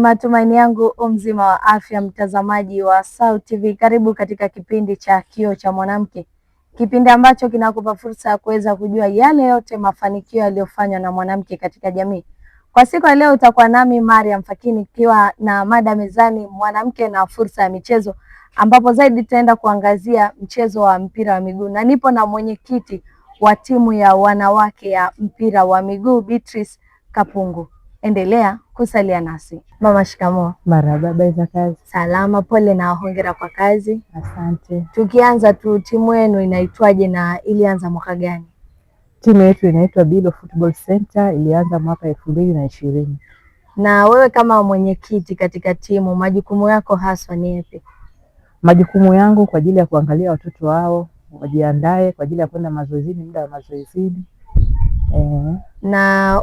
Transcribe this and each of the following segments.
matumaini yangu mzima wa afya, mtazamaji wa SAUT TV. Karibu katika kipindi cha Kioo cha Mwanamke, kipindi ambacho kinakupa fursa ya kuweza kujua yale yote mafanikio yaliyofanywa na mwanamke katika jamii. Kwa siku ya leo utakuwa nami Mariam Fakini ikiwa na mada mezani, mwanamke na fursa ya michezo, ambapo zaidi tutaenda kuangazia mchezo wa mpira wa miguu, na nipo na mwenyekiti wa timu ya wanawake ya mpira wa miguu Beatrice Kapungu. Endelea kusalia nasi. Mama, shikamoo. Marhaba, habari za kazi? Salama, pole na hongera kwa kazi. Asante. Tukianza tu, timu yenu inaitwaje na ilianza mwaka gani? Timu yetu inaitwa Bilo Football Center, ilianza mwaka 2020. Na wewe kama mwenyekiti katika timu, majukumu yako haswa ni yapi? Majukumu yangu kwa ajili ya kuangalia watoto wao wajiandae kwa ajili ya kwenda mazoezini, muda wa mazoezini. Na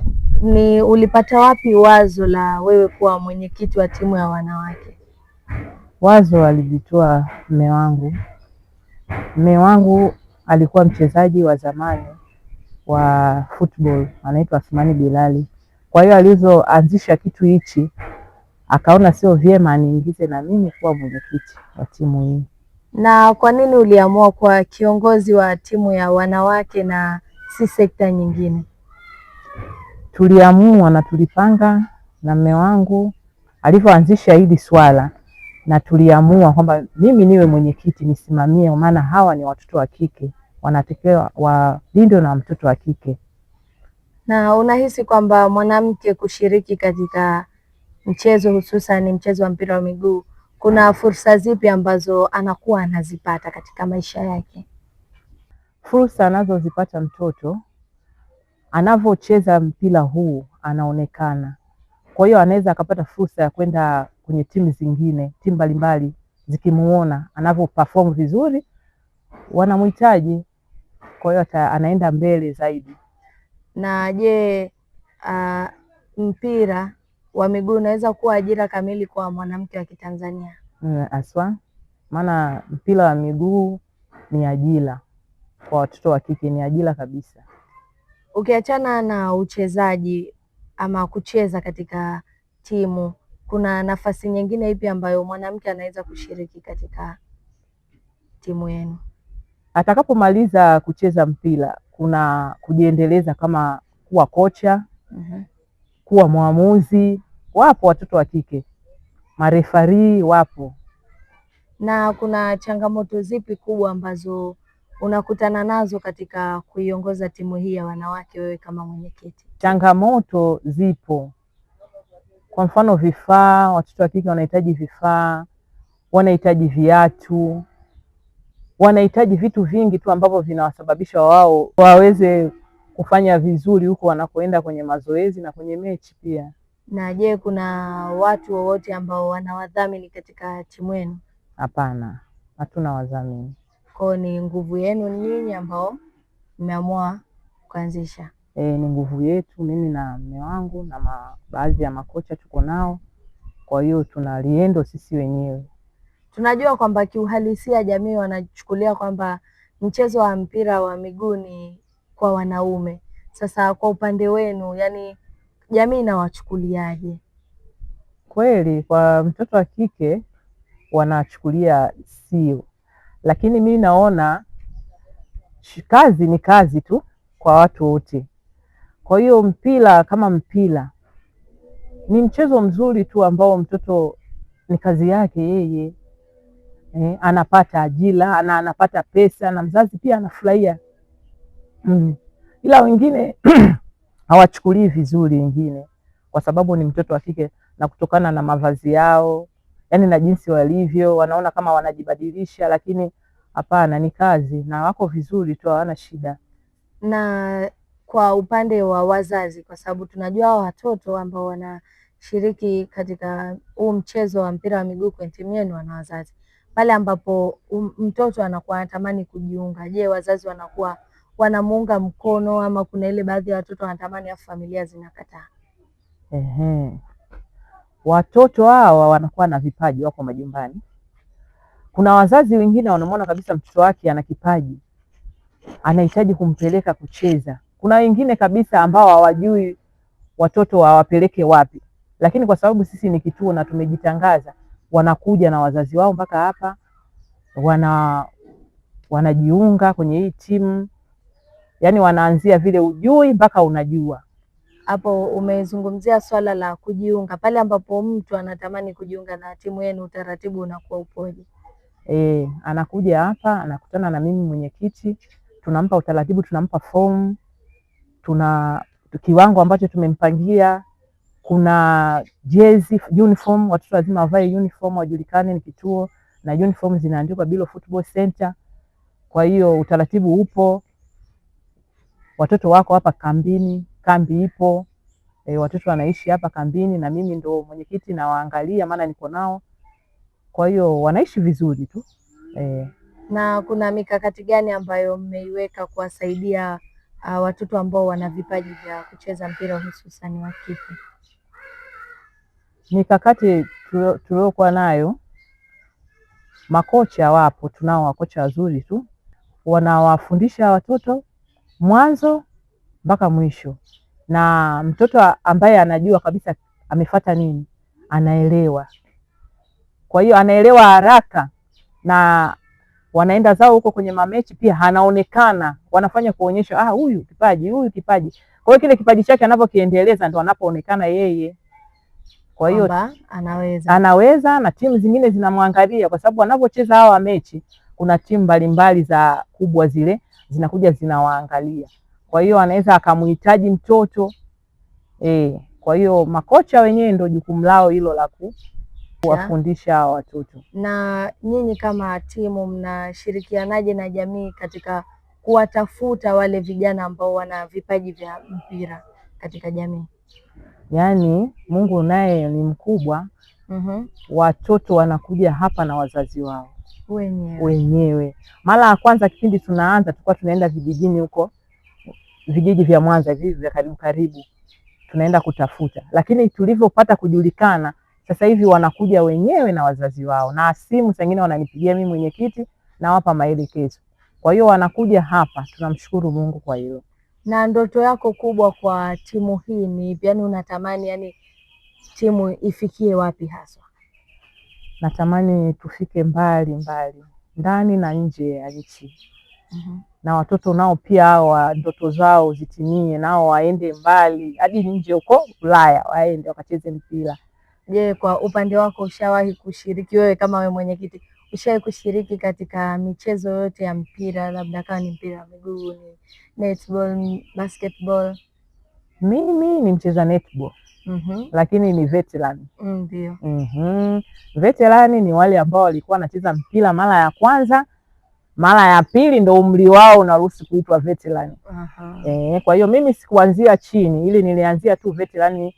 ulipata wapi wazo la wewe kuwa mwenyekiti wa timu ya wanawake? Wazo alilitoa mume wangu. Mume wangu alikuwa mchezaji wa zamani wa football, anaitwa Athmani Bilali. Kwa hiyo alizoanzisha kitu hichi akaona sio vyema niingize na mimi kuwa mwenyekiti wa timu hii. Na kwa nini uliamua kuwa kiongozi wa timu ya wanawake na si sekta nyingine? Tuliamua na tulipanga na mume wangu alivyoanzisha hili swala, na tuliamua kwamba mimi niwe mwenyekiti, nisimamie, maana hawa ni watoto wa kike, wanatakiwa walindwe na mtoto wa kike. Na unahisi kwamba mwanamke kushiriki katika mchezo, hususan mchezo wa mpira wa miguu, kuna fursa zipi ambazo anakuwa anazipata katika maisha yake? Fursa anazozipata mtoto anavyocheza mpira huu anaonekana. Kwa hiyo anaweza akapata fursa ya kwenda kwenye timu zingine, timu mbalimbali zikimuona anavyo perform vizuri wanamhitaji, kwa hiyo anaenda mbele zaidi. Na je, mpira wa miguu unaweza kuwa ajira kamili kwa mwanamke wa Kitanzania? Aswa, maana mpira wa miguu ni ajira kwa watoto wa kike, ni ajira kabisa. Ukiachana na uchezaji ama kucheza katika timu, kuna nafasi nyingine ipi ambayo mwanamke anaweza kushiriki katika timu yenu? Atakapomaliza kucheza mpira, kuna kujiendeleza kama kuwa kocha, kuwa mwamuzi. Wapo watoto wa kike, marefari wapo. Na kuna changamoto zipi kubwa ambazo unakutana nazo katika kuiongoza timu hii ya wanawake, wewe kama mwenyekiti? Changamoto zipo, kwa mfano vifaa. Watoto wa kike wanahitaji vifaa, wanahitaji viatu, wanahitaji vitu vingi tu ambavyo vinawasababisha wao waweze kufanya vizuri huko wanakoenda kwenye mazoezi na kwenye mechi pia. Na je, kuna watu wowote ambao wanawadhamini katika timu yenu? Hapana, hatuna wadhamini. Kwa ni nguvu yenu nyinyi ambao mmeamua kuanzisha? Ni nguvu yetu, mimi na mume wangu na baadhi ya makocha tuko nao, kwa hiyo tunaliendo sisi wenyewe. Tunajua kwamba kiuhalisia jamii wanachukulia kwamba mchezo wa mpira wa miguu ni kwa wanaume. Sasa kwa upande wenu, yani jamii inawachukuliaje? Kweli kwa mtoto wa kike wanachukulia sio, lakini mimi naona kazi ni kazi tu kwa watu wote. Kwa hiyo mpira kama mpira ni mchezo mzuri tu ambao mtoto ni kazi yake yeye, anapata ajira, anapata pesa na mzazi pia anafurahia. Ila wengine hawachukulii vizuri wengine, kwa sababu ni mtoto wa kike na kutokana na mavazi yao, yani na jinsi walivyo, wanaona kama wanajibadilisha, lakini hapana, ni kazi na wako vizuri tu, hawana shida. Na kwa upande wa wazazi, kwa sababu tunajua watoto ambao wanashiriki katika huu mchezo wa mpira wa miguu kwenye timu yenu wana wazazi, pale ambapo mtoto anakuwa anatamani kujiunga, je, wazazi wanakuwa wanamuunga mkono ama kuna ile baadhi ya watoto wanatamani afu familia zinakataa? Watoto hawa wanakuwa na vipaji, wako majumbani. Kuna wazazi wengine wanamwona kabisa mtoto wake ana kipaji, anahitaji kumpeleka kucheza. Kuna wengine kabisa ambao hawajui watoto wawapeleke wapi, lakini kwa sababu sisi ni kituo na tumejitangaza, wanakuja na wazazi wao mpaka hapa, wanajiunga kwenye hii timu, yani wanaanzia vile ujui mpaka unajua. Hapo umezungumzia swala la kujiunga, pale ambapo mtu anatamani kujiunga na timu yenu, utaratibu unakuwa upoje? Anakuja hapa, anakutana na mimi mwenyekiti, tunampa utaratibu, tunampa fomu, tuna kiwango ambacho tumempangia. Kuna jezi, uniform, watoto lazima wavae uniform, wajulikane ni kituo, na uniform zinaandikwa Bilo Football Center. Kwa hiyo utaratibu upo, watoto wako hapa kambini, kambi ipo, watoto wanaishi hapa kambini na mimi ndo mwenyekiti na waangalia, maana niko nao. Kwa hiyo wanaishi vizuri tu. Na kuna mikakati gani ambayo mmeiweka kuwasaidia watoto ambao wana vipaji vya kucheza mpira hususani wa kike? Mikakati tuliokuwa nayo, makocha wapo, tunao makocha wazuri tu, wanawafundisha watoto mwanzo mpaka mwisho, na mtoto ambaye anajua kabisa amefuata nini anaelewa. Kwa hiyo anaelewa haraka, na wanaenda zao huko kwenye mamechi pia anaonekana, wanafanya kuonyesha huyu kipaji. Kwa hiyo kile kipaji chake anapokiendeleza ndo anapoonekana yeye. Kwa hiyo anaweza na timu zingine zinamwangalia, kwa sababu wanapocheza hawa mechi kuna timu mbalimbali za kubwa zile zinakuja zinawaangalia. Kwa hiyo anaweza akamhitaji mtoto. Kwa hiyo makocha wenyewe ndio jukumu lao hilo la kuwafundisha hawa watoto. Na nyinyi kama timu mnashirikianaje na jamii katika kuwatafuta wale vijana ambao wana vipaji vya mpira katika jamii? Yaani Mungu naye ni mkubwa. Watoto wanakuja hapa na wazazi wao wenyewe. Mara ya kwanza kipindi tunaanza tulikuwa tunaenda vijijini huko, vijiji vya Mwanza hivi vya karibu, tunaenda kutafuta, lakini tulivyopata kujulikana sasa hivi wanakuja wenyewe na wazazi wao, na simu zingine wananipigia mimi mwenyekiti, na wapa maelekezo. Kwa hiyo wanakuja hapa, tunamshukuru Mungu kwa hilo. Na ndoto yako kubwa kwa timu hii ni yaani unatamani timu ifikie wapi haswa? Natamani tufike mbali ndani na nje ya nchi. Na watoto nao pia hawa ndoto zao zitimie, nao waende mbali hadi nje huko Ulaya, waende wakacheze mpira. Je, kwa upande wako ushawahi kushiriki, wewe kama wewe mwenyekiti, ushawahi kushiriki katika michezo yote ya mpira, labda kama ni mpira wa miguu, ni netball, basketball? Mimi ni mcheza netball. Lakini ni veteran. Ndio. Veteran ni wale ambao walikuwa wanacheza mpira mara ya kwanza, mara ya pili ndo umri wao unaruhusu kuitwa veteran. Kwa hiyo mimi sikuanzia chini, ili nilianzia tu veteran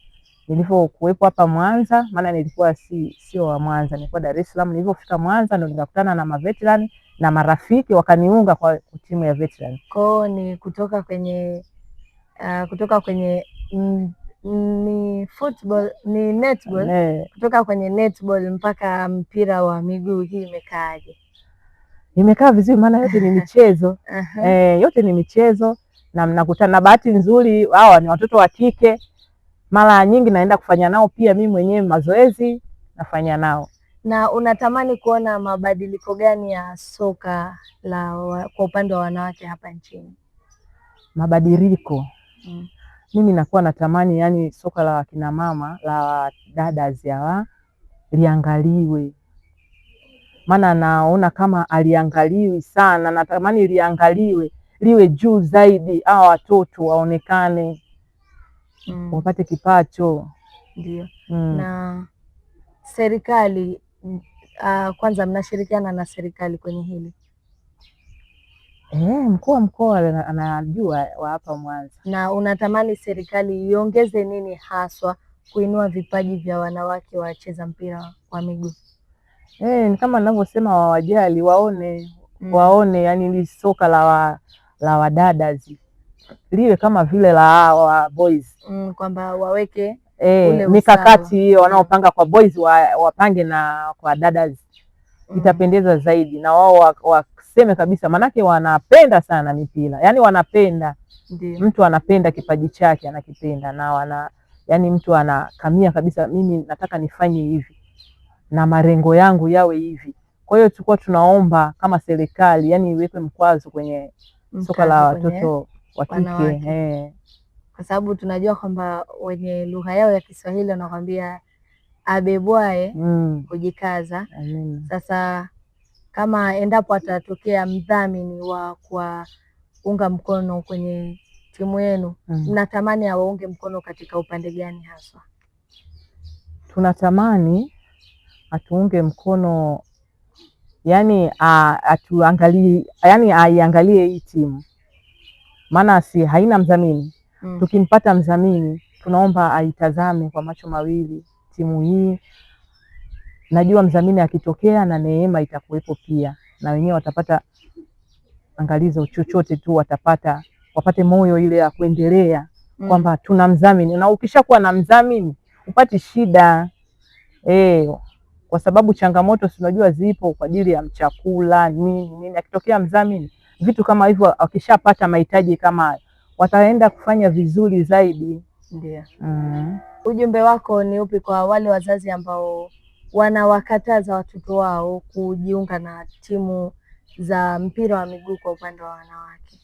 nilipokuwepo hapa Mwanza, maana nilikuwa sio wa Mwanza, nilikuwa Dar es Salaam. Nilipofika Mwanza ndo nikakutana na maveteran na marafiki wakaniunga kwa timu ya veteran. Kwa ni kutoka kwenye ni football, ni netball. Kutoka kwenye netball mpaka mpira wa miguu, hii imekaaje? Imekaa vizuri, maana yote ni michezo. Yote ni michezo, na mnakutana na bahati nzuri hawa ni watoto wa kike, mara nyingi naenda kufanya nao pia mimi mwenyewe mazoezi nafanya nao. Na unatamani kuona mabadiliko gani ya soka kwa upande wa wanawake hapa nchini? Mabadiliko. Mimi nakuwa natamani soka la kina mama, la dada hawa liangaliwe. Maana naona kama aliangaliwi sana, natamani liangaliwe, liwe juu zaidi, hawa watoto waonekane, wapate kipato. Ndio. Na serikali, kwanza mnashirikiana na serikali kwenye hili? Mkuu wa mkoa anajua wa hapa Mwanza. Na unatamani serikali iongeze nini haswa kuinua vipaji vya wanawake wacheza mpira wa miguu? Ni kama ninavyosema, wawajali, waone ili soka la wadada liwe kama vile la wa boys, kwamba waweke mikakati hiyo wanaopanga kwa boys wapange na kwa dada. Itapendeza zaidi, na wao waseme kabisa, manake wanapenda sana mipira, wanapenda. Mtu anapenda kipaji chake, anakipenda, na yani mtu anakamia kabisa, mimi nataka nifanye hivi na malengo yangu yawe hivi. Kwa hiyo tulikuwa tunaomba kama serikali yani iwekwe mkwazo kwenye soka la watoto wa kike, kwa sababu tunajua kwamba wenye lugha yao ya Kiswahili wanakwambia abebwae kujikaza. Sasa kama endapo atatokea mdhamini wa kuwaunga mkono kwenye timu yenu, mnatamani awaunge mkono katika upande gani haswa? Tunatamani atuunge mkono, yani atuangalie, yani aiangalie hii timu, maana si haina mdhamini. Tukimpata mdhamini, tunaomba aitazame kwa macho mawili timu hii. Najua mdhamini akitokea na neema itakuwepo pia, na wenyewe watapata angalizo chochote tu, wapate moyo ile ya kuendelea kwamba tuna mdhamini. Na ukishakuwa na mdhamini upati shida kwa sababu changamoto tunajua zipo kwa ajili ya chakula nini. Akitokea mdhamini, vitu kama hivyo, akishapata mahitaji kama hayo, wataenda kufanya vizuri zaidi. Ndio. Ujumbe wako ni upi kwa wale wazazi ambao wanawakataza watoto wao kujiunga na timu za mpira wa miguu kwa upande wa wanawake?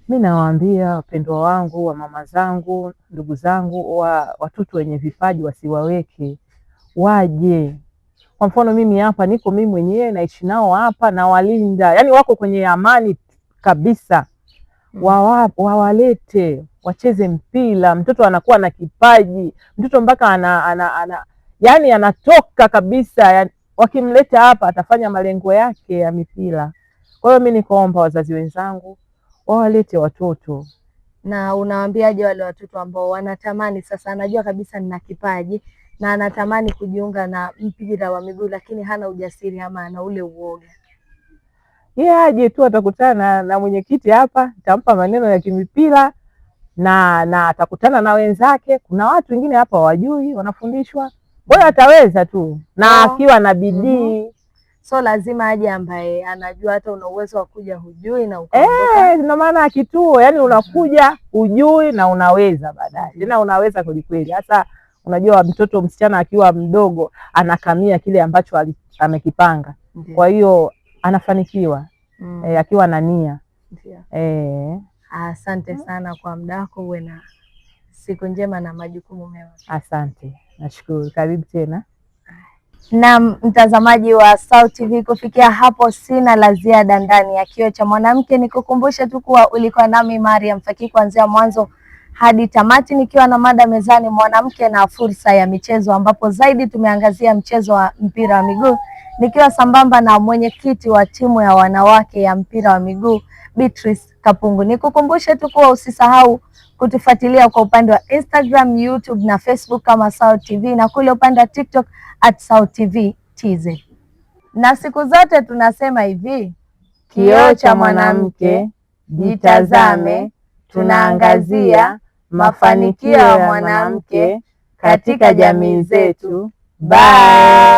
Mimi nawaambia wapendwa wangu, wa mama zangu, ndugu zangu, watoto wenye vipaji wasiwaweke, waje. Kwa mfano mimi hapa niko mimi mwenyewe naishi nao hapa na walinda, yani wako kwenye amani kabisa. Wawalete wacheze mpira. Mtoto anakuwa na kipaji, mtoto mpaka yani anatoka kabisa, yani wakimleta hapa atafanya malengo yake ya mipira. Kwa hiyo mimi nikaomba wazazi wenzangu wawalete watoto. Na unawaambiaje wale watoto ambao wanatamani sasa, anajua kabisa nina kipaji na anatamani kujiunga na mpira wa miguu lakini hana ujasiri ama ana ule uoga? Aje tu, atakutana na mwenyekiti hapa, nitampa maneno ya kimipira na atakutana na wenzake. Kuna watu wengine hapa wajui, wanafundishwa. Kwa hiyo ataweza tu na akiwa na bidii. So lazima aje ambaye anajua, hata una uwezo wa kuja hujui na ukaondoka. Ndio maana kituo, yani unakuja hujui na unaweza baadaye. Tena unaweza kweli. Hasa unajua mtoto msichana akiwa mdogo anakamia kile ambacho amekipanga. Kwa hiyo anafanikiwa akiwa na nia. Asante sana kwa muda wako, uwe na siku njema na majukumu mema. Asante, nashukuru. Karibu tena. Na mtazamaji wa SAUT TV, kufikia hapo sina la ziada ndani ya Kioo cha Mwanamke. Nikukumbushe tu kuwa ulikuwa nami Mariam Fakii kuanzia mwanzo hadi tamati, nikiwa na mada mezani, mwanamke na fursa ya michezo, ambapo zaidi tumeangazia mchezo wa mpira wa miguu, nikiwa sambamba na mwenyekiti wa timu ya wanawake ya mpira wa miguu Beatrice Kapungu. Nikukumbushe tu kuwa usisahau kutufuatilia kwa upande wa Instagram, YouTube na Facebook kama SAUT TV, na kule upande wa TikTok @SAUT TV TZ. Na siku zote tunasema hivi, Kioo cha Mwanamke, jitazame, tunaangazia mafanikio ya mwanamke katika jamii zetu. Bye.